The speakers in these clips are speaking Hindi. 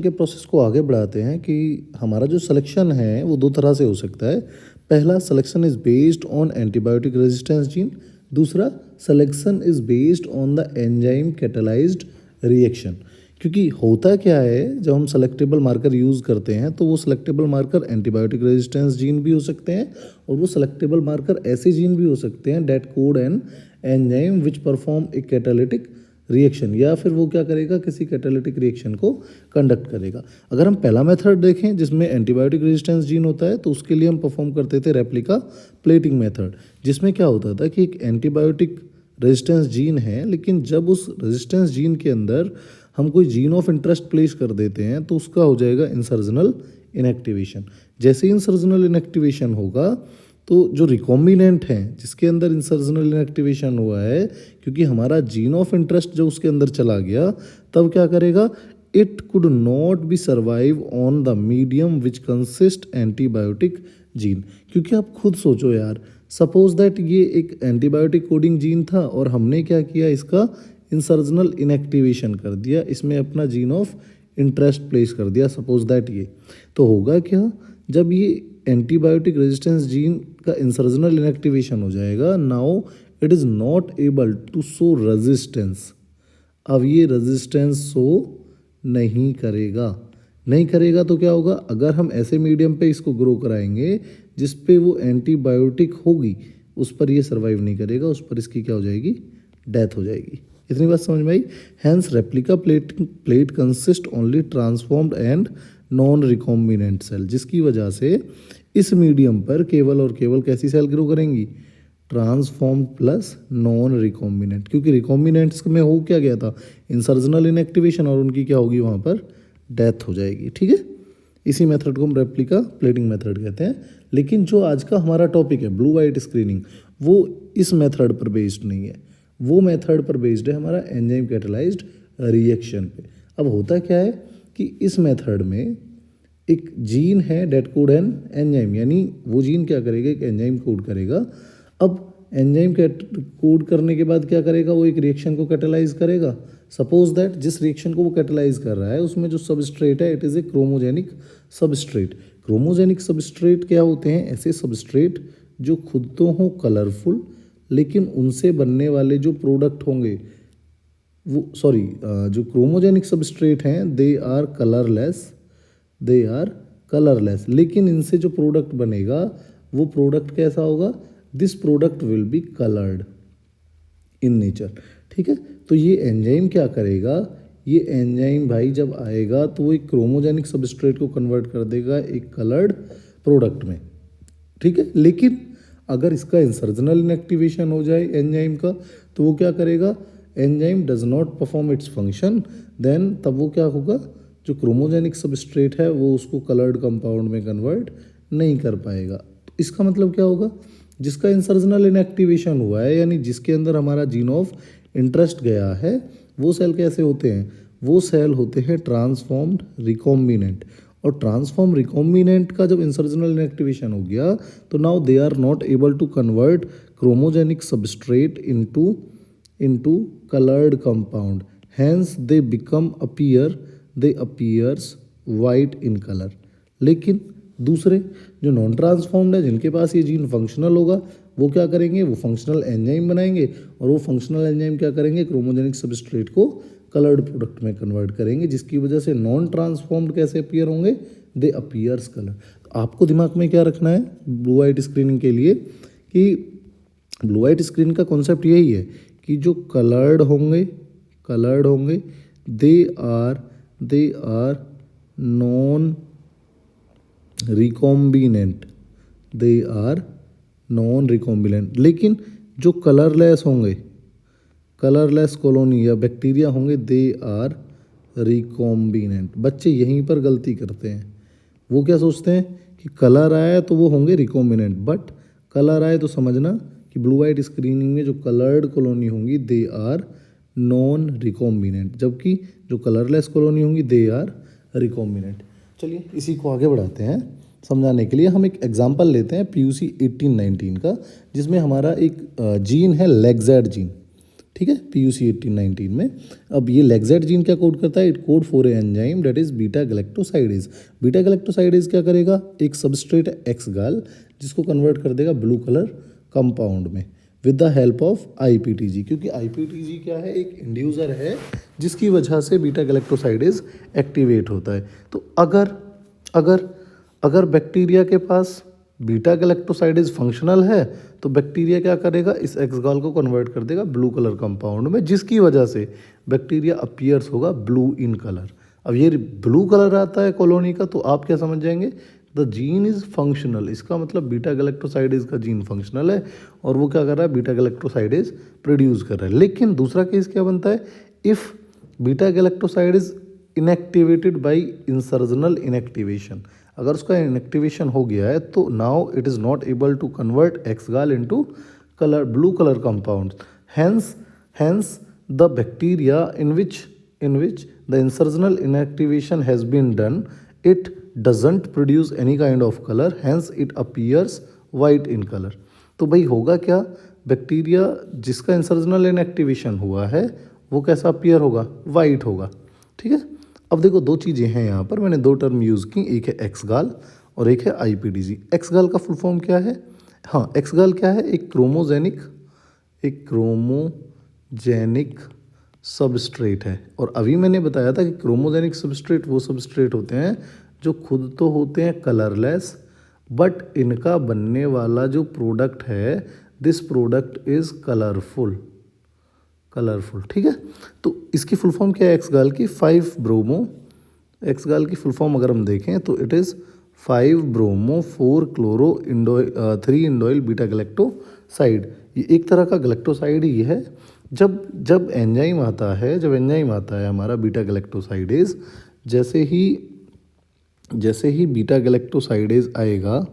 के प्रोसेस को आगे बढ़ाते हैं कि हमारा जो सिलेक्शन है वो दो तरह से हो सकता है। पहला, selection is based on antibiotic resistance gene. दूसरा, selection is based on the enzyme catalysed reaction. क्योंकि होता क्या है, जब हम सेलेक्टेबल मार्कर यूज़ करते हैं तो वो selectable marker antibiotic resistance gene भी हो सकते हैं और वो सेलेक्टेबल मार्कर ऐसे जीन भी हो सकते हैं that code an enzyme which perform a catalytic reaction, या फिर वो क्या करेगा, किसी कैटालिटिक रिएक्शन को कंडक्ट करेगा। अगर हम पहला मेथड देखें जिसमें एंटीबायोटिक रेजिस्टेंस जीन होता है, तो उसके लिए हम परफॉर्म करते थे रेप्लिका प्लेटिंग मेथड, जिसमें क्या होता था कि एक एंटीबायोटिक रेजिस्टेंस जीन है, लेकिन जब उस रेजिस्टेंस जीन के अंदर हम कोई जीन ऑफ इंटरेस्ट प्लेस कर देते हैं तो उसका हो जाएगा इंसर्जनल इनएक्टिवेशन। जैसे ही इंसर्जनल इनएक्टिवेशन होगा तो जो रिकॉम्बिनेंट हैं जिसके अंदर इंसर्जनल इनएक्टिवेशन हुआ है, क्योंकि हमारा जीन ऑफ इंटरेस्ट जो उसके अंदर चला गया, तब क्या करेगा, it could not be survive on the medium which consist antibiotic gene. क्योंकि आप खुद सोचो यार, सपोज दैट ये एक एंटीबायोटिक कोडिंग जीन था और हमने क्या किया, इसका इंसर्जनल इनएक्टिवेशन कर दिया, इसमें अपना जीन ऑफ इंटरेस्ट प्लेस कर दिया, सपोज दैट ये। तो होगा क्या, जब ये एंटीबायोटिक रेजिस्टेंस जीन का इंसर्जनल इनएक्टिवेशन हो जाएगा, now it is not able to show resistance. अब ये रेजिस्टेंस शो नहीं करेगा। नहीं करेगा तो क्या होगा, अगर हम ऐसे मीडियम पे इसको ग्रो कराएंगे जिस पे वो एंटीबायोटिक होगी, उस पर ये सर्वाइव नहीं करेगा, उस पर इसकी क्या हो जाएगी, डेथ हो जाएगी। इतनी बात समझ में आई। Hence replica plate consist only transformed and non recombinant cell, जिसकी वजह से इस मीडियम पर केवल और केवल कैसी सेल ग्रो करेंगी, ट्रांसफॉर्म प्लस नॉन रिकॉम्बिनेंट। क्योंकि रिकॉम्बिनेंट्स में हो क्या गया था, इंसर्जनल इनएक्टिवेशन, और उनकी क्या होगी, वहाँ पर डेथ हो जाएगी। ठीक है, इसी मेथड को हम रेप्लिका प्लेटिंग मेथड कहते हैं। लेकिन जो आज का हमारा टॉपिक है ब्लू वाइट स्क्रीनिंग, वो इस मेथड पर बेस्ड नहीं है, वो मेथड पर बेस्ड है हमारा एंजाइम कैटालाइज्ड रिएक्शन पे। अब होता क्या है कि इस मेथड में एक जीन है डेट कोड एन एंजाइम, यानी वो जीन क्या करेगा, एक एंजाइम कोड करेगा। अब एंजाइम कोड करने के बाद क्या करेगा, वो एक रिएक्शन को कैटालाइज करेगा। सपोज दैट जिस रिएक्शन को वो कैटालाइज कर रहा है उसमें जो सबस्ट्रेट है, it is a chromogenic substrate. Chromogenic substrate क्या होते हैं, ऐसे सबस्ट्रेट जो खुद तो हों कलरफुल, लेकिन उनसे बनने वाले जो प्रोडक्ट होंगे वो जो क्रोमोजेनिक सबस्ट्रेट हैं दे आर कलरलेस, लेकिन इनसे जो प्रोडक्ट बनेगा वो प्रोडक्ट कैसा होगा, this product will be coloured in nature. ठीक है, तो ये एंजाइम क्या करेगा, ये एंजाइम भाई जब आएगा तो वो एक क्रोमोजेनिक सबस्ट्रेट को कन्वर्ट कर देगा एक कलर्ड प्रोडक्ट में। ठीक है, लेकिन अगर इसका इंसर्जनल इनएक्टिवेशन हो जाए एंजाइम का, तो वो क्या करेगा, enzyme does not perform its function, then तब वो क्या होगा, जो क्रोमोजेनिक सबस्ट्रेट है वो उसको कलर्ड कंपाउंड में कन्वर्ट नहीं कर पाएगा। तो इसका मतलब क्या होगा, जिसका इंसर्जनल इनएक्टिवेशन हुआ है, यानी जिसके अंदर हमारा जीन ऑफ इंटरेस्ट गया है, वो सेल कैसे होते हैं, वो सेल होते हैं ट्रांसफॉर्म्ड रिकॉम्बिनेंट। और ट्रांसफॉर्म रिकॉम्बिनेंट का जब इंसर्जनल इनएक्टिवेशन हो गया, तो now they are not able to convert chromogenic substrate into coloured compound, hence they appears white in colour. लेकिन दूसरे जो नॉन ट्रांसफॉर्म्ड है, जिनके पास ये जीन फंक्शनल होगा, वो क्या करेंगे, वो फंक्शनल एंजाइम बनाएंगे, और वो फंक्शनल एंजाइम क्या करेंगे, क्रोमोजेनिक सबस्ट्रेट को कलर्ड प्रोडक्ट में कन्वर्ट करेंगे, जिसकी वजह से नॉन ट्रांसफॉर्म्ड कैसे अपीयर होंगे, दे अपीयर्स कलर। तो आपको दिमाग में क्या रखना है ब्लू वाइट स्क्रीनिंग के लिए, कि ब्लू वाइट स्क्रीन का कॉन्सेप्ट यही है कि जो कलर्ड होंगे दे आर नॉन रिकॉम्बिनेंट, लेकिन जो कलरलेस होंगे, कलरलेस कॉलोनी या बैक्टीरिया होंगे, दे आर रिकॉम्बिनेंट। बच्चे यहीं पर गलती करते हैं, वो क्या सोचते हैं कि कलर आया तो वो होंगे रिकॉम्बिनेंट, बट कलर आए तो समझना कि ब्लू वाइट स्क्रीनिंग में जो कलर्ड कॉलोनी होंगी दे आर नॉन रिकॉम्बिनेंट, जबकि जो कलरलेस कॉलोनी होंगी दे आर रिकॉम्बिनेंट। चलिए इसी को आगे बढ़ाते हैं। समझाने के लिए हम एक एग्जांपल लेते हैं PUC 1819 का, जिसमें हमारा एक जीन है लेगजैड जीन। ठीक है, PUC 1819 में। अब ये लेक्जेट जीन क्या कोड करता है, it code for a enzyme that is beta galactosidase. Beta galactosidase क्या करेगा, एक सबस्ट्रेट एक्सगाल जिसको कन्वर्ट कर देगा ब्लू कलर कंपाउंड में with the help of IPTG, क्योंकि IPTG क्या है, एक इंड्यूसर है जिसकी वजह से बीटा गैलेक्टोसाइडेज एक्टिवेट होता है। तो अगर अगर अगर बैक्टीरिया के पास बीटा गैलेक्टोसाइडेज फंक्शनल है तो बैक्टीरिया क्या करेगा, इस एक्सगाल को कन्वर्ट कर देगा ब्लू कलर कंपाउंड में, जिसकी वजह से बैक्टीरिया अपीयर्स होगा ब्लू इन कलर। अब ये ब्लू कलर आता है कॉलोनी का, तो आप क्या समझ जाएंगे, द जीन इज फंक्शनल। इसका मतलब बीटा गैलेक्टोसाइडेज का जीन फंक्शनल है और वो क्या कर रहा है, बीटा गैलेक्टोसाइडेज प्रोड्यूस कर रहा है। लेकिन दूसरा केस क्या बनता है, if beta galactosidase inactivated by insertional inactivation, अगर उसका इनएक्टिवेशन हो गया है तो now it is not able to convert X gal into colour blue colour compound. Hence the bacteria in which the insertional inactivation has been done, it doesn't produce any kind of color, hence it appears white in color। तो भाई होगा क्या, बैक्टीरिया जिसका इंसर्जनल इनएक्टिवेशन हुआ है वो कैसा अपीयर होगा, वाइट होगा। ठीक है, अब देखो दो चीज़ें हैं यहाँ पर, मैंने दो टर्म यूज़ की, एक है एक्सगाल और एक है IPTG। एक्सगाल का फुल फॉर्म क्या है, हाँ एक्सगाल क्या है, एक क्रोमोजेनिक सबस्ट्रेट है। और अभी मैंने बताया था कि क्रोमोजेनिक सबस्ट्रेट वो सबस्ट्रेट होते हैं जो खुद तो होते हैं कलरलेस, बट इनका बनने वाला जो प्रोडक्ट है, दिस प्रोडक्ट इज कलरफुल। ठीक है, तो इसकी फुल फॉर्म क्या है एक्सगाल की, 5 ब्रोमो। एक्सगाल की फुल फॉर्म अगर हम देखें तो it is 5 bromo 4 chloro 3 indolyl beta galactoside. ये एक तरह का गैलेक्टोसाइड ही है। जब एंजाइम आता है हमारा बीटा गैलेक्टोसाइडेज, जैसे ही बीटा गैलेक्टोसाइडेज आएगा,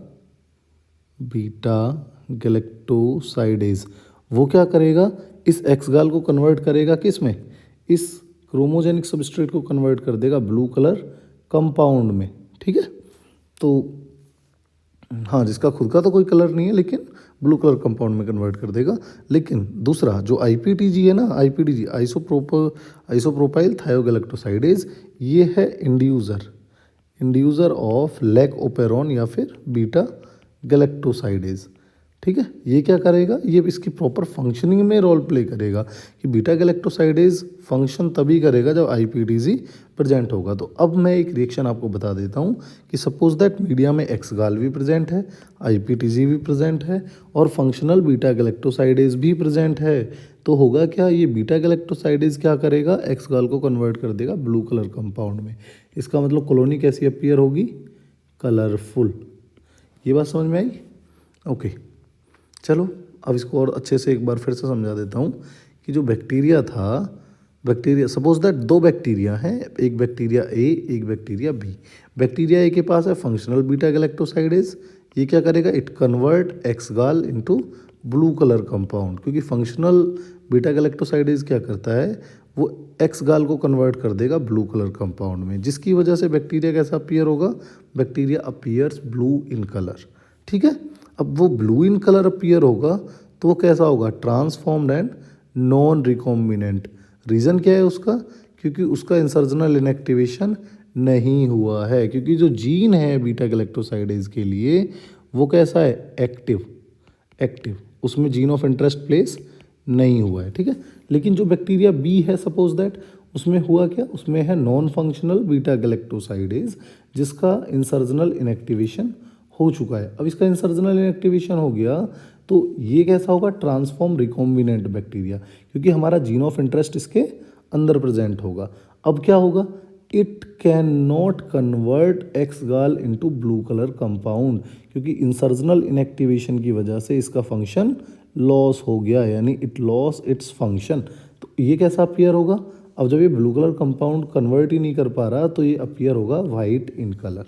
बीटा गैलेक्टोसाइडेज वो क्या करेगा, इस एक्सगाल को कन्वर्ट करेगा किस में, इस क्रोमोजेनिक सबस्ट्रेट को कन्वर्ट कर देगा ब्लू कलर कंपाउंड में। ठीक है, तो हाँ जिसका खुद का तो कोई कलर नहीं है लेकिन ब्लू कलर कंपाउंड में कन्वर्ट कर देगा। लेकिन दूसरा जो IPTG है ना, IPTG आइसोप्रोपाइल थायोगैलेक्टोसाइडेज, ये है इंड्यूसर ऑफ लैक ओपेरॉन या फिर बीटा गैलेक्टोसाइडेज। ठीक है, ये क्या करेगा, ये इसकी प्रॉपर फंक्शनिंग में रोल प्ले करेगा कि बीटा गैलेक्टोसाइडेज फंक्शन तभी करेगा जब IPTG प्रेजेंट होगा। तो अब मैं एक रिएक्शन आपको बता देता हूँ कि सपोज दैट मीडिया में एक्सगाल भी प्रेजेंट है, IPTG भी प्रेजेंट है और फंक्शनल बीटा गैलेक्टोसाइडेज भी प्रेजेंट है, तो होगा क्या, ये बीटा गैलेक्टोसाइडेज क्या करेगा, एक्सगाल को कन्वर्ट कर देगा ब्लू कलर कंपाउंड में। इसका मतलब कॉलोनी कैसी अपीयर होगी, कलरफुल। ये बात समझ में आई, ओके। चलो अब इसको और अच्छे से एक बार फिर से समझा देता हूँ कि जो बैक्टीरिया सपोज दैट 2 बैक्टीरिया हैं, एक बैक्टीरिया A एक बैक्टीरिया B। बैक्टीरिया A के पास है फंक्शनल बीटा गैलेक्टोसाइडेज, ये क्या करेगा, it convert X gal into blue colour compound, क्योंकि फंक्शनल बीटा गैलेक्टोसाइडेज क्या करता है, वो एक्सगाल को कन्वर्ट कर देगा ब्लू कलर कंपाउंड में, जिसकी वजह से बैक्टीरिया कैसा अपीयर होगा, bacteria appears blue in colour. ठीक है, अब वो ब्लू इन कलर अपीयर होगा तो वो कैसा होगा, transformed and non recombinant. Reason क्या है उसका, क्योंकि उसका इंसर्जनल इनएक्टिवेशन नहीं हुआ है, क्योंकि जो जीन है बीटा गैलेक्टोसाइडेज के लिए वो कैसा है, एक्टिव, उसमें जीन ऑफ इंटरेस्ट प्लेस नहीं हुआ है। ठीक है, लेकिन जो बैक्टीरिया B है सपोज दैट, उसमें हुआ क्या, उसमें है नॉन फंक्शनल बीटा गैलेक्टोसाइडेज जिसका इंसर्जनल इनएक्टिवेशन हो चुका है। अब इसका इंसर्जनल इनएक्टिवेशन हो गया तो ये कैसा होगा, ट्रांसफॉर्म रिकॉम्बिनेंट बैक्टीरिया, क्योंकि हमारा जीन ऑफ इंटरेस्ट इसके अंदर प्रेजेंट होगा। अब क्या होगा, it can not convert X gal into blue colour compound, क्योंकि इंसर्जनल इनएक्टिवेशन की वजह से इसका फंक्शन लॉस हो गया, यानी इट लॉस इट्स फंक्शन। तो ये कैसा अपीयर होगा, अब जब ये ब्लू कलर कंपाउंड कन्वर्ट ही नहीं कर पा रहा तो ये अपीयर होगा वाइट इन कलर।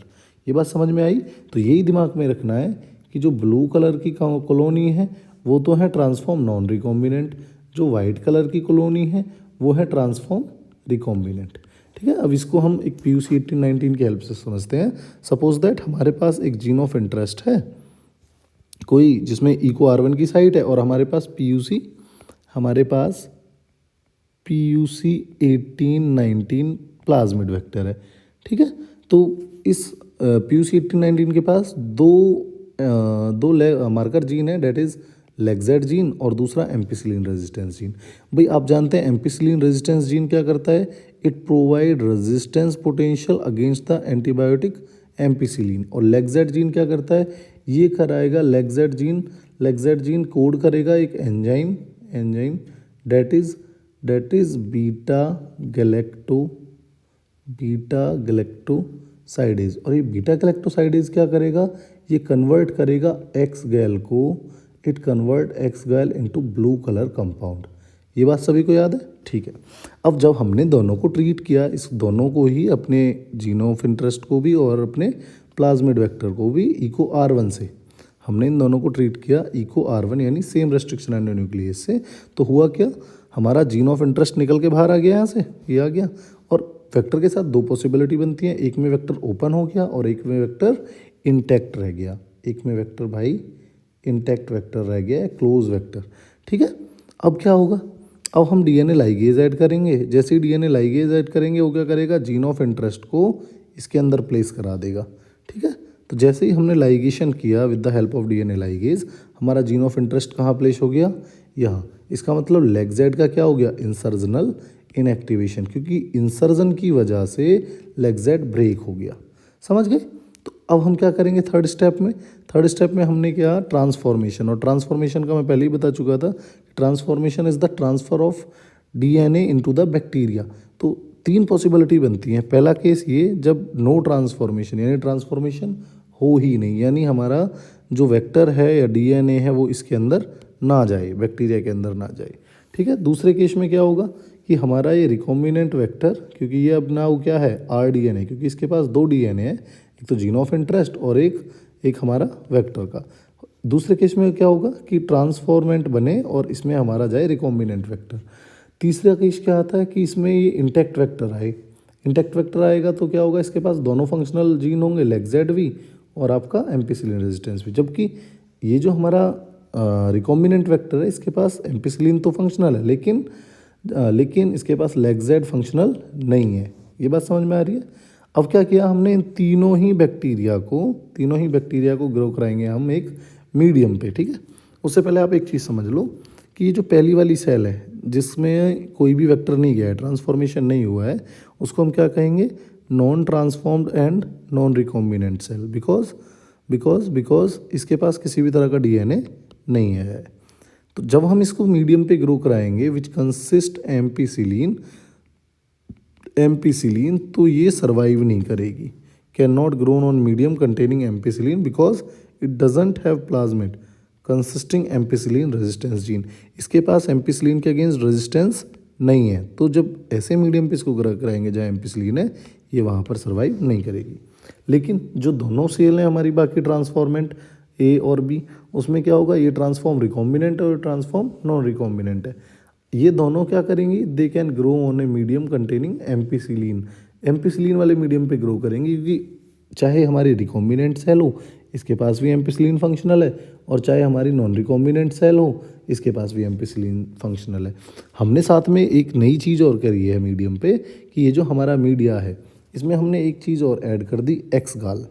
ये बात समझ में आई, तो यही दिमाग में रखना है कि जो ब्लू कलर की कॉलोनी है वो तो है ट्रांसफॉर्म नॉन रिकॉम्बिनेंट, जो वाइट कलर की कॉलोनी है वो है ट्रांसफॉर्म रिकॉम्बिनेंट। ठीक है, अब इसको हम एक PUC 1819 की हेल्प से समझते हैं। सपोज दैट हमारे पास एक जीन ऑफ इंटरेस्ट है कोई जिसमें EcoR1 की साइट है और हमारे पास PUC 18-19 प्लाज्मिड वेक्टर है, ठीक है। तो इस PUC 18-19 के पास दो मार्कर जीन है, डेट इज़ लेगजेड जीन और दूसरा एम्पिसिलिन रेजिस्टेंस जीन। भाई आप जानते हैं एम्पिसिलिन रेजिस्टेंस जीन क्या करता है, it provide resistance potential against the antibiotic ampicillin. और लेगजेड जीन क्या करता है, ये कराएगा लेगजेड जीन कोड करेगा एक enzyme that is beta galactosidase. और ये बीटा गैलेक्टोसाइडेज क्या करेगा, ये कन्वर्ट करेगा एक्स गैल को, इट कन्वर्ट एक्स गैल इनटू ब्लू कलर कंपाउंड। ये बात सभी को याद है, ठीक है। अब जब हमने दोनों को ट्रीट किया, इस दोनों को ही, अपने जीन ऑफ इंटरेस्ट को भी और अपने प्लाज्मिड वेक्टर को भी इको R1 से हमने इन दोनों को ट्रीट किया इको R1 यानी सेम रेस्ट्रिक्शन एंडोन्यूक्लियस से, तो हुआ क्या, हमारा जीन ऑफ इंटरेस्ट निकल के बाहर आ गया, यहाँ से ये आ गया। और वेक्टर के साथ दो पॉसिबिलिटी बनती हैं, एक में वेक्टर ओपन हो गया और एक में वेक्टर इंटैक्ट रह गया। एक में वेक्टर भाई इंटैक्ट वेक्टर रह गया, क्लोज वेक्टर, ठीक है। अब क्या होगा, अब हम DNA लाइगेज ऐड करेंगे। जैसे ही DNA लाइगेज ऐड करेंगे वो क्या करेगा, जीन ऑफ इंटरेस्ट को इसके अंदर प्लेस करा देगा, ठीक है। तो जैसे ही हमने लाइगेशन किया with the help of DNA ligase, हमारा जीन ऑफ इंटरेस्ट कहाँ प्लेस हो गया, यहाँ। इसका मतलब लेगजेड का क्या हो गया, इंसर्जनल इनएक्टिवेशन, क्योंकि इंसर्जन की वजह से लेगजेड ब्रेक हो गया, समझ गए। तो अब हम क्या करेंगे थर्ड स्टेप में हमने क्या, ट्रांसफॉर्मेशन। और ट्रांसफॉर्मेशन का मैं पहले ही बता चुका था, transformation is the transfer of DNA into the bacteria. तो तीन पॉसिबिलिटी बनती हैं। पहला केस ये, जब नो ट्रांसफॉर्मेशन यानी ट्रांसफॉर्मेशन हो ही नहीं, यानी हमारा जो वेक्टर है या DNA है वो इसके अंदर ना जाए, बैक्टीरिया के अंदर ना जाए, ठीक है। दूसरे केस में क्या होगा कि हमारा ये रिकॉम्बिनेंट वेक्टर, क्योंकि ये अब ना क्या है RDNA, क्योंकि इसके पास दो DNA है, एक तो जीन ऑफ इंटरेस्ट और एक हमारा वेक्टर का। दूसरे केस में क्या होगा कि ट्रांसफॉर्मेंट बने और इसमें हमारा जाए रिकॉम्बिनेंट वेक्टर। तीसरा केस क्या आता है कि इसमें ये इंटैक्ट वेक्टर आएगा तो क्या होगा, इसके पास दोनों फंक्शनल जीन होंगे, लेगजेड भी और आपका एम्पिसिलिन रेजिस्टेंस भी। जबकि ये जो हमारा रिकॉम्बिनेंट वेक्टर है, इसके पास एम्पिसिलिन तो फंक्शनल है, लेकिन इसके पास लेगजेड फंक्शनल नहीं है। ये बात समझ में आ रही है। अब क्या किया हमने, इन तीनों ही बैक्टीरिया को ग्रो कराएंगे हम एक मीडियम पे, ठीक है। उससे पहले आप एक चीज़ समझ लो कि ये जो पहली वाली सेल है जिसमें कोई भी वेक्टर नहीं गया है, ट्रांसफॉर्मेशन नहीं हुआ है, उसको हम क्या कहेंगे, non transformed and non recombinant cell, because इसके पास किसी भी तरह का DNA नहीं है। तो जब हम इसको मीडियम पे ग्रो कराएंगे विच कंसिस्ट एम्पिसिलिन, तो ये सर्वाइव नहीं करेगी, can not grown on medium containing ampicillin because it doesn't have plasmid consisting ampicillin resistance gene. इसके पास एम्पिसिलिन के अगेंस्ट रेजिस्टेंस नहीं है, तो जब ऐसे मीडियम पे इसको ग्रो कराएंगे जहाँ एम्पिसिलिन है, ये वहाँ पर सर्वाइव नहीं करेगी। लेकिन जो दोनों सेल हैं हमारी बाकी ट्रांसफॉर्मेंट A और B, उसमें क्या होगा, ये ट्रांसफॉर्म रिकॉम्बिनेंट और ट्रांसफॉर्म नॉन रिकॉम्बिनेंट है। ये दोनों क्या करेंगी, they can grow on a medium containing ampicillin वाले मीडियम पे ग्रो करेंगी, क्योंकि चाहे हमारी रिकॉम्बिनेंट सेल हो इसके पास भी एम्पिसिलिन फंक्शनल है, और चाहे हमारी नॉन रिकॉम्बिनेंट सेल हो इसके पास भी एम्पिसिलिन फंक्शनल है। हमने साथ में एक नई चीज़ और करी है मीडियम पे, कि ये जो हमारा मीडिया है इसमें हमने एक चीज़ और ऐड कर दी, एक्सगाल।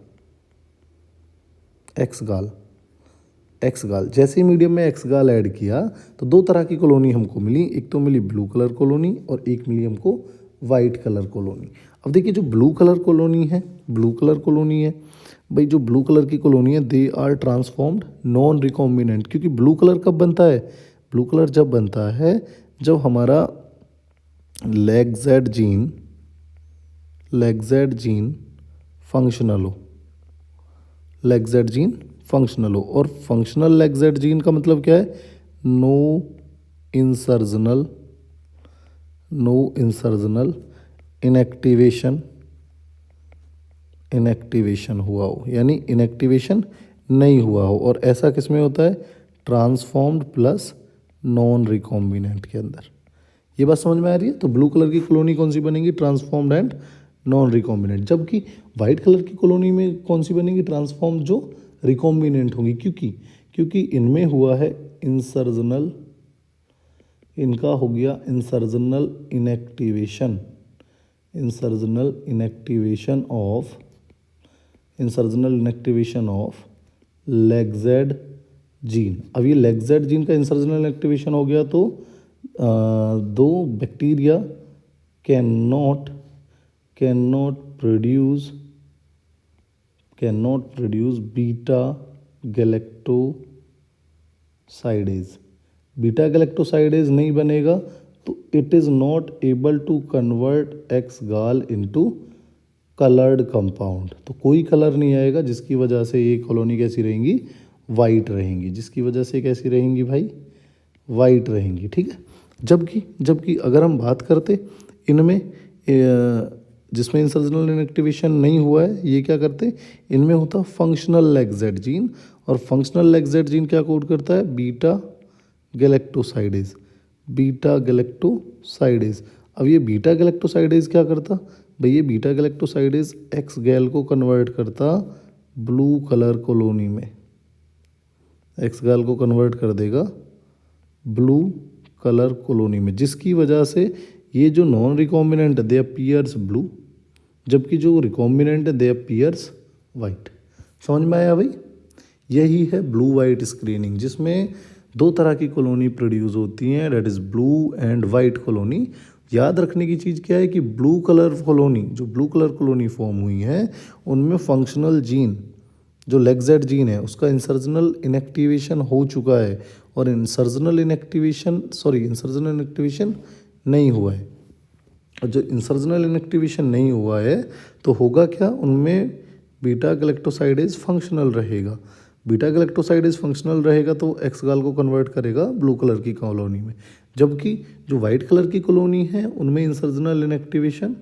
जैसे ही मीडियम में एक्सगाल ऐड किया तो दो तरह की कॉलोनी हमको मिली, एक तो मिली ब्लू कलर कॉलोनी और एक मिली हमको वाइट कलर कॉलोनी। अब देखिए जो ब्लू कलर कॉलोनी है भाई, जो ब्लू कलर की कॉलोनी है they are transformed non recombinant. क्योंकि ब्लू कलर कब बनता है, ब्लू कलर जब बनता है जब हमारा लेगजेड जीन फंक्शनल हो, और फंक्शनल लेगजेड जीन का मतलब क्या है, नो इंसर्जनल इनएक्टिवेशन हुआ हो, यानी इनएक्टिवेशन नहीं हुआ हो। और ऐसा किस में होता है, ट्रांसफॉर्म्ड प्लस नॉन रिकॉम्बिनेंट के अंदर। ये बात समझ में आ रही है। तो ब्लू कलर की कॉलोनी कौन सी बनेगी, ट्रांसफॉर्म्ड एंड नॉन रिकॉम्बिनेंट। जबकि वाइट कलर की कॉलोनी में कौन सी बनेगी, ट्रांसफॉर्म जो रिकॉम्बिनेंट होंगी, क्योंकि इनमें हुआ है इनका हो गया इंसर्जनल इनएक्टिवेशन, इंसर्जनल इनएक्टिवेशन ऑफ लेगजेड जीन। अब ये लेगजेड जीन का इंसर्जनल इनएक्टिवेशन हो गया तो दो bacteria can not produce beta galactosidase, beta galactosidase नहीं बनेगा तो it is not able to convert X gal into coloured compound, तो कोई कलर नहीं आएगा, जिसकी वजह से ये कॉलोनी कैसी रहेंगी, वाइट रहेंगी, जिसकी वजह से कैसी रहेंगी भाई, वाइट रहेंगी। ठीक है, जबकि अगर हम बात करते इनमें जिसमें इंसर्जनल इनएक्टिवेशन नहीं हुआ है, ये क्या करते, इनमें होता फंक्शनल लेगजेड जीन, और फंक्शनल लेगजेड जीन क्या कोड करता है, बीटा गैलेक्टोसाइडेज, बीटा गैलेक्टोसाइडेज। अब ये बीटा गैलेक्टोसाइडेज क्या करता भाई, ये बीटा गैलेक्टोसाइडेज एक्स गैल को कन्वर्ट करता ब्लू कलर कॉलोनी में, एक्स गैल को कन्वर्ट कर देगा ब्लू कलर कॉलोनी में, जिसकी वजह से ये जो नॉन रिकॉम्बिनेंट दे अपीयर्स ब्लू, जबकि जो रिकॉम्बिनेंट है दे अपीयर्स वाइट। समझ में आया भाई, यही है ब्लू वाइट स्क्रीनिंग, जिसमें दो तरह की कॉलोनी प्रोड्यूस होती हैं, that is blue and white colony. याद रखने की चीज़ क्या है कि ब्लू कलर कॉलोनी फॉर्म हुई है, उनमें फंक्शनल जीन जो लेगजेड जीन है उसका इंसर्जनल इनएक्टिवेशन हो चुका है, और इंसर्जनल इनएक्टिवेशन नहीं हुआ है। और जो इंसर्जनल इनएक्टिवेशन नहीं हुआ है तो होगा क्या, उनमें बीटा गैलेक्टोसाइडेज फंक्शनल रहेगा, बीटा गैलेक्टोसाइडेज फंक्शनल रहेगा तो एक्स गाल को कन्वर्ट करेगा ब्लू कलर की कॉलोनी में, जबकि जो वाइट कलर की कॉलोनी है उनमें इंसर्जनल इनएक्टिवेशन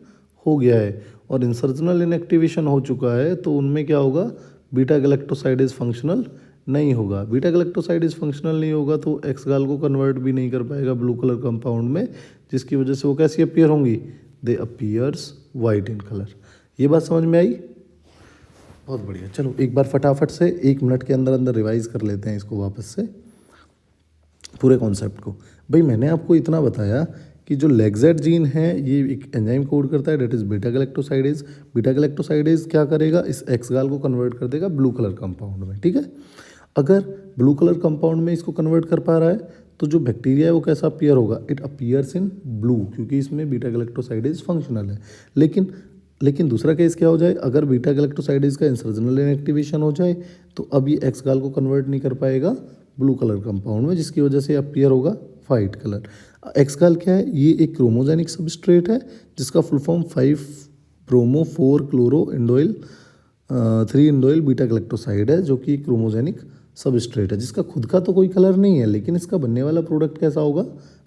हो गया है, और इंसर्जनल इनएक्टिवेशन हो चुका है तो उनमें क्या होगा, बीटा गैलेक्टोसाइडेज फंक्शनल नहीं होगा। बीटा गैलेक्टोसाइडेज फंक्शनल नहीं होगा तो एक्स गाल को कन्वर्ट भी नहीं कर पाएगा ब्लू कलर कंपाउंड में, जिसकी वजह से वो कैसी अपीयर होंगी, दे अपीयर्स वाइट इन कलर। ये बात समझ में आई, बहुत बढ़िया। चलो एक बार फटाफट से 1 मिनट के अंदर अंदर रिवाइज कर लेते हैं इसको वापस से, पूरे कॉन्सेप्ट को। भाई मैंने आपको इतना बताया कि जो लेगजेड जीन है ये एक एंजाइम कोड करता है, that is beta galactosidase. Beta galactosidase क्या करेगा, इस एक्स गाल को कन्वर्ट कर देगा ब्लू कलर कंपाउंड में। ठीक है, अगर ब्लू कलर कंपाउंड में इसको कन्वर्ट कर पा रहा है तो जो बैक्टीरिया है वो कैसा अपीयर होगा, इट अपीयर्स इन ब्लू, क्योंकि इसमें बीटा गैलेक्टोसाइडेज फंक्शनल है। लेकिन दूसरा केस क्या हो जाए, अगर बीटा गैलेक्टोसाइडेज का इंसर्जनल इनएक्टिवेशन हो जाए तो अब ये एक्स गाल को कन्वर्ट नहीं कर पाएगा ब्लू कलर कंपाउंड में, जिसकी वजह से अपीयर होगा वाइट कलर। एक्स गाल क्या है, ये एक क्रोमोजेनिक सबस्ट्रेट है जिसका full form 5-ब्रोमो-4-क्लोरो-इंडोइल 3 indolyl beta galactoside है, जो कि क्रोमोजेनिक सबस्ट्रेट है, जिसका खुद का तो कोई कलर नहीं है, लेकिन इसका बनने वाला प्रोडक्ट कैसा होगा,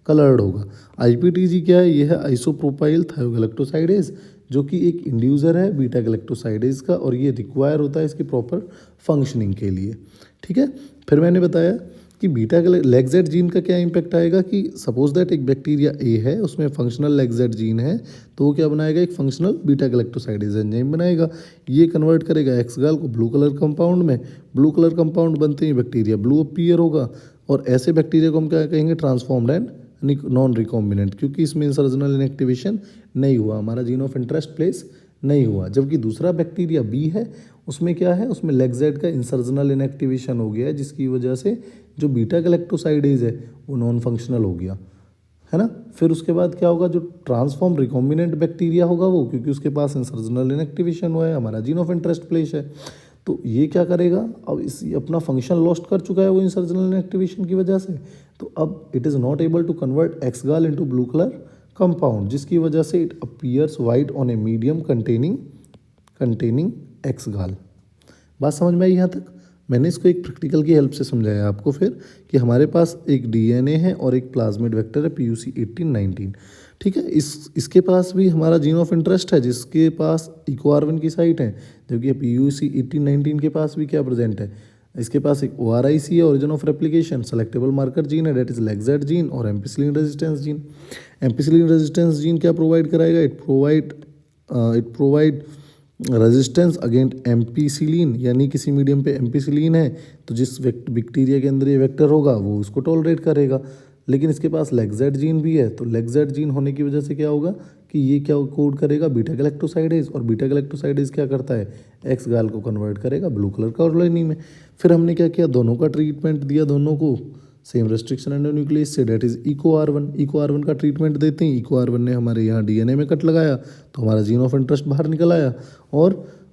कलर्ड होगा। आईपीटीजी क्या है, ये है आइसोप्रोपाइल थायोगैलेक्टोसाइडेज, जो कि एक इंड्यूसर है बीटा गैलेक्टोसाइडेज का, और ये रिक्वायर होता है इसकी प्रॉपर फंक्शनिंग के लिए। ठीक है, फिर मैंने बताया कि बीटा लेगजेड जीन का क्या इम्पैक्ट आएगा, कि सपोज दैट एक बैक्टीरिया ए है, उसमें फंक्शनल लेगजेड जीन है, तो वो क्या बनाएगा, एक फंक्शनल बीटा गैलेक्टोसाइडेज एंजाइम बनाएगा। ये कन्वर्ट करेगा एक्स गाल को ब्लू कलर कंपाउंड में, ब्लू कलर कंपाउंड बनते ही बैक्टीरिया ब्लू अपीयर होगा, और ऐसे बैक्टीरिया को हम क्या कहेंगे, ट्रांसफॉर्म्ड एंड नॉन रिकॉम्बिनेंट, क्योंकि इसमें इंसर्जनल इनएक्टिवेशन नहीं हुआ, हमारा जीन ऑफ इंटरेस्ट प्लेस नहीं हुआ। जबकि दूसरा बैक्टीरिया बी है, उसमें क्या है, उसमें लेगजेड का इंसर्जनल इनएक्टिवेशन हो गया है, जिसकी वजह से जो बीटा गैलेक्टोसाइडेज है वो नॉन फंक्शनल हो गया है ना। फिर उसके बाद क्या होगा, जो ट्रांसफॉर्म रिकॉम्बिनेंट बैक्टीरिया होगा वो, क्योंकि उसके पास इंसर्जनल इनएक्टिवेशन हुआ है, हमारा जीन ऑफ इंटरेस्ट प्लेस है, तो ये क्या करेगा, अब इस अपना फंक्शन लॉस्ट कर चुका है वो इंसर्जनल इनएक्टिवेशन की वजह से, तो अब it is not able to convert X gal into blue colour compound, जिसकी वजह से it appears white on a medium containing X gal. बात समझ में आई यहाँ तक। मैंने इसको एक प्रैक्टिकल की हेल्प से समझाया आपको फिर, कि हमारे पास एक डीएनए है और एक प्लाज्मिड वेक्टर है PUC18-19। ठीक है, इसके पास भी हमारा जीन ऑफ इंटरेस्ट है, जिसके पास EcoR1 की साइट है, जबकि PUC18-19 के पास भी क्या प्रेजेंट है, इसके पास एक ORIC है, origin of replication, selectable marker gene है, डेट इज लेगजेड जीन, और ampicillin resistance gene. Ampicillin resistance gene क्या प्रोवाइड कराएगा, it provide resistance against ampicillin, यानी किसी मीडियम पे एम्पिसिलिन है तो जिस बैक्टीरिया के अंदर ये वेक्टर होगा वो उसको टॉलरेट करेगा। लेकिन इसके पास लेगजेड जीन भी है, तो लेगजेड जीन होने की वजह से क्या होगा कि ये क्या कोड करेगा, बीटा गैलेक्टोसाइडेज, और बीटा गैलेक्टोसाइडेज क्या करता है, एक्स गाल को कन्वर्ट करेगा ब्लू कलर कॉलोनी में। फिर हमने क्या किया, दोनों का ट्रीटमेंट दिया, दोनों को सेम रेस्ट्रिक्शन एंडोन्यूक्लियस से, that is Eco R one. Eco R one का ट्रीटमेंट देते हैं, इको आर1 ने हमारे यहाँ डीएनए में कट लगाया तो हमारा जीन ऑफ इंटरेस्ट बाहर निकल आया।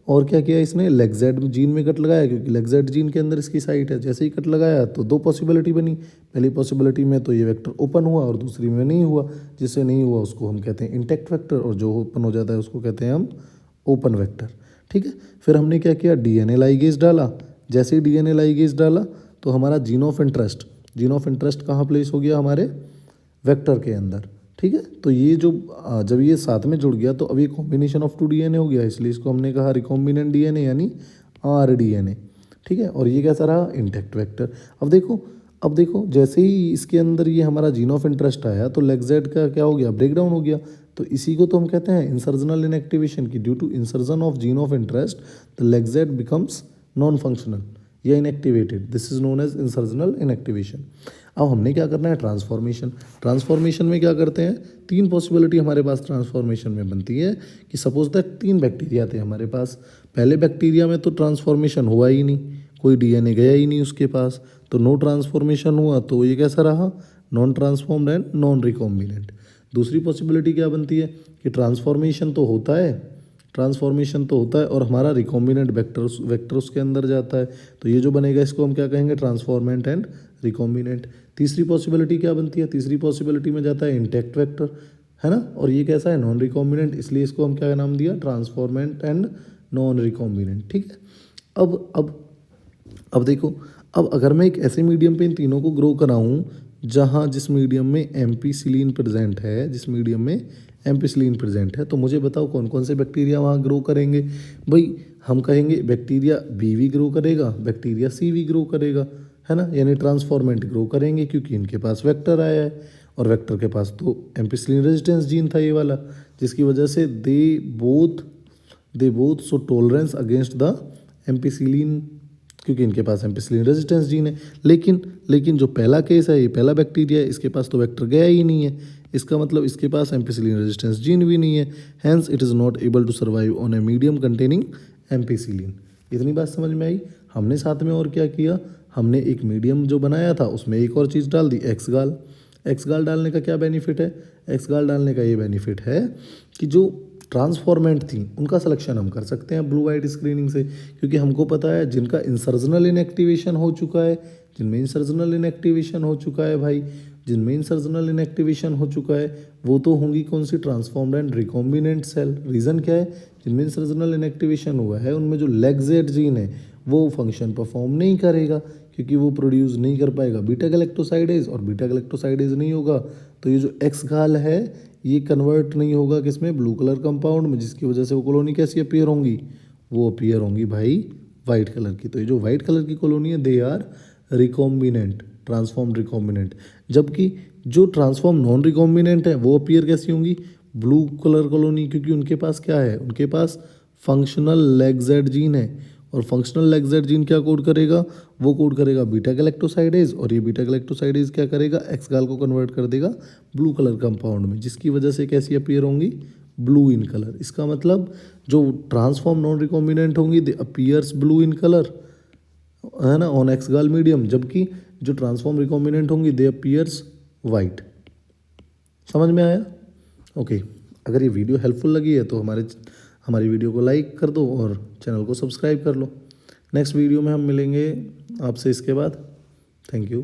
और क्या किया इसने, लेगजेड जीन में कट लगाया, क्योंकि लेगजेड जीन के अंदर इसकी साइट है। जैसे ही कट लगाया तो दो पॉसिबिलिटी बनी, पहली पॉसिबिलिटी में तो ये वेक्टर ओपन हुआ और दूसरी में नहीं हुआ। जिससे नहीं हुआ उसको हम कहते हैं इंटैक्ट वेक्टर, और जो ओपन हो जाता है उसको कहते हैं हम ओपन वेक्टर। ठीक है, फिर हमने क्या किया, डीएनए लाइगेज डाला। जैसे ही डीएनए लाइगेज डाला तो हमारा जीन ऑफ इंटरेस्ट कहाँ प्लेस हो गया, हमारे वेक्टर के अंदर। ठीक है, तो ये जो जब ये साथ में जुड़ गया तो अब ये कॉम्बिनेशन ऑफ 2 डीएनए हो गया, इसलिए इसको हमने कहा रिकॉम्बिनेंट डीएनए यानी आरडीएनए। ठीक है, और ये कैसा रहा, इंटैक्ट वेक्टर। अब देखो जैसे ही इसके अंदर ये हमारा जीन ऑफ इंटरेस्ट आया तो लेगजेड का क्या हो गया, ब्रेकडाउन हो गया। तो इसी को तो हम कहते हैं इंसर्जनल इनएक्टिवेशन, की due to insertion of gene of interest the lacZ becomes non functional या inactivated, this is known as insertional inactivation. अब हमने क्या करना है, ट्रांसफॉर्मेशन में क्या करते हैं, 3 पॉसिबिलिटी हमारे पास ट्रांसफॉर्मेशन में बनती है कि सपोज दैट 3 बैक्टीरिया थे हमारे पास। पहले बैक्टीरिया में तो ट्रांसफॉर्मेशन हुआ ही नहीं, कोई डीएनए गया ही नहीं उसके पास, तो नो ट्रांसफॉर्मेशन हुआ, तो ये कैसा रहा, non transformed and non recombinant. दूसरी पॉसिबिलिटी क्या बनती है कि ट्रांसफॉर्मेशन तो होता है और हमारा रिकॉम्बिनेंट वेक्टर उसके अंदर जाता है, तो ये जो बनेगा इसको हम क्या कहेंगे, ट्रांसफॉर्मेंट एंड रिकॉम्बिनेंट। तीसरी पॉसिबिलिटी क्या बनती है, तीसरी पॉसिबिलिटी में जाता है इंटैक्ट वेक्टर, है ना, और ये कैसा है, नॉन रिकॉम्बिनेंट, इसलिए इसको हम क्या नाम दिया, ट्रांसफॉर्मेंट एंड नॉन रिकॉम्बिनेंट। ठीक है, अब देखो, अब अगर मैं एक ऐसे मीडियम पे इन तीनों को ग्रो कराऊं जिस मीडियम में एम्पीसिलिन प्रेजेंट है, तो मुझे बताओ कौन कौन से बैक्टीरिया वहाँ ग्रो करेंगे। भाई हम कहेंगे बैक्टीरिया बी भी ग्रो करेगा, बैक्टीरिया सी भी ग्रो करेगा, है ना, यानी ट्रांसफॉर्मेंट ग्रो करेंगे क्योंकि इनके पास वेक्टर आया है, और वेक्टर के पास तो एम्पीसिलिन रेजिस्टेंस जीन था ये वाला, जिसकी वजह से they both so tolerance against the ampicillin, क्योंकि इनके पास एम्पीसिलिन रेजिस्टेंस जीन है। लेकिन जो पहला केस है, ये पहला बैक्टीरिया है, इसके पास तो वेक्टर गया ही नहीं है, इसका मतलब इसके पास एम्पीसिलिन रेजिस्टेंस जीन भी नहीं है, hence it is not able to survive on a medium containing ampicillin. इतनी बात समझ में आई। हमने साथ में और क्या किया, हमने एक मीडियम जो बनाया था उसमें एक और चीज़ डाल दी, एक्सगाल डालने का क्या बेनिफिट है, एक्सगाल डालने का ये बेनिफिट है कि जो ट्रांसफॉर्मेंट थी उनका सिलेक्शन हम कर सकते हैं ब्लू वाइट स्क्रीनिंग से, क्योंकि हमको पता है जिनका इंसर्जनल इनएक्टिवेशन हो चुका है, जिनमें इंसर्जनल इनएक्टिवेशन हो चुका है भाई, जिनमें इंसर्जनल इनएक्टिवेशन हो चुका है वो तो होंगी कौन सी, transformed and recombinant cell. Reason क्या है, जिनमें इंसर्जनल इनएक्टिवेशन हुआ है उनमें जो लेगजेड जीन है वो फंक्शन परफॉर्म नहीं करेगा, क्योंकि वो प्रोड्यूस नहीं कर पाएगा बीटा गैलेक्टोसाइडेज, और बीटा गैलेक्टोसाइडेज नहीं होगा तो ये जो एक्स गाल है ये कन्वर्ट नहीं होगा किसमें, ब्लू कलर कंपाउंड में, जिसकी वजह से वो कॉलोनी कैसी अपीयर होंगी, वो अपीयर होंगी भाई वाइट कलर की। तो ये जो वाइट कलर की कॉलोनी है they are recombinant, transformed recombinant, जबकि जो ट्रांसफॉर्म नॉन रिकॉम्बिनेंट है वो अपीयर कैसी होंगी, ब्लू कलर कॉलोनी, क्योंकि उनके पास क्या है, उनके पास फंक्शनल लेगजेड जीन है, और फंक्शनल लेगजेड जीन क्या कोड करेगा, वो कोड करेगा बीटा गैलेक्टोसाइडेज, और ये बीटा गैलेक्टोसाइडेज क्या करेगा, एक्स गाल को कन्वर्ट कर देगा ब्लू कलर कंपाउंड में, जिसकी वजह से कैसी अपीयर होंगी, ब्लू इन कलर। इसका मतलब जो ट्रांसफॉर्म नॉन रिकॉम्बिनेंट होंगी दे अपीयर्स ब्लू इन कलर, है ना, ऑन एक्स गाल मीडियम, जबकि जो ट्रांसफॉर्म रिकॉम्बिनेंट होंगी दे अपीयर्स वाइट। समझ में आया? ओके, अगर ये वीडियो हेल्पफुल लगी है तो हमारी वीडियो को लाइक कर दो और चैनल को सब्सक्राइब कर लो। नेक्स्ट वीडियो में हम मिलेंगे आपसे इसके बाद। Thank you.